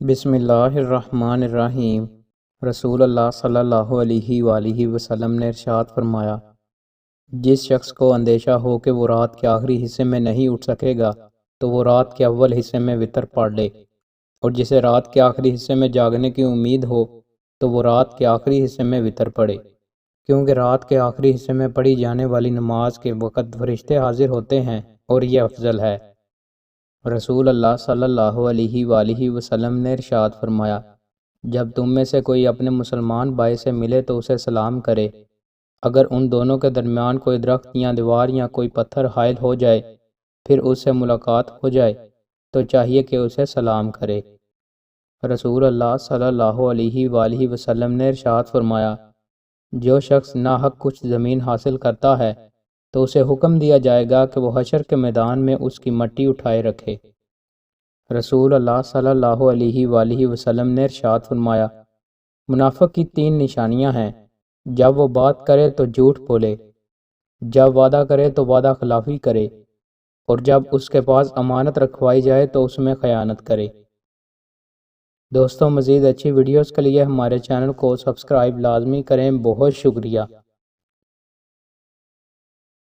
بسم اللہ الرحمن الرحیم۔ رسول اللہ صلی اللہ علیہ وآلہ وسلم نے ارشاد فرمایا، جس شخص کو اندیشہ ہو کہ وہ رات کے آخری حصے میں نہیں اٹھ سکے گا تو وہ رات کے اول حصے میں وتر پڑھ لے، اور جسے رات کے آخری حصے میں جاگنے کی امید ہو تو وہ رات کے آخری حصے میں وتر پڑھے، کیونکہ رات کے آخری حصے میں پڑھی جانے والی نماز کے وقت فرشتے حاضر ہوتے ہیں اور یہ افضل ہے۔ رسول اللہ صلی اللہ علیہ وآلہ وسلم نے ارشاد فرمایا، جب تم میں سے کوئی اپنے مسلمان بھائی سے ملے تو اسے سلام کرے، اگر ان دونوں کے درمیان کوئی درخت یا دیوار یا کوئی پتھر حائل ہو جائے پھر اس سے ملاقات ہو جائے تو چاہیے کہ اسے سلام کرے۔ رسول اللہ صلی اللہ علیہ وآلہ وسلم نے ارشاد فرمایا، جو شخص ناحق کچھ زمین حاصل کرتا ہے تو اسے حکم دیا جائے گا کہ وہ حشر کے میدان میں اس کی مٹی اٹھائے رکھے۔ رسول اللہ صلی اللہ علیہ وآلہ وسلم نے ارشاد فرمایا، منافق کی 3 نشانیاں ہیں، جب وہ بات کرے تو جھوٹ بولے، جب وعدہ کرے تو وعدہ خلافی کرے، اور جب اس کے پاس امانت رکھوائی جائے تو اس میں خیانت کرے۔ دوستوں، مزید اچھی ویڈیوز کے لیے ہمارے چینل کو سبسکرائب لازمی کریں۔ بہت شکریہ۔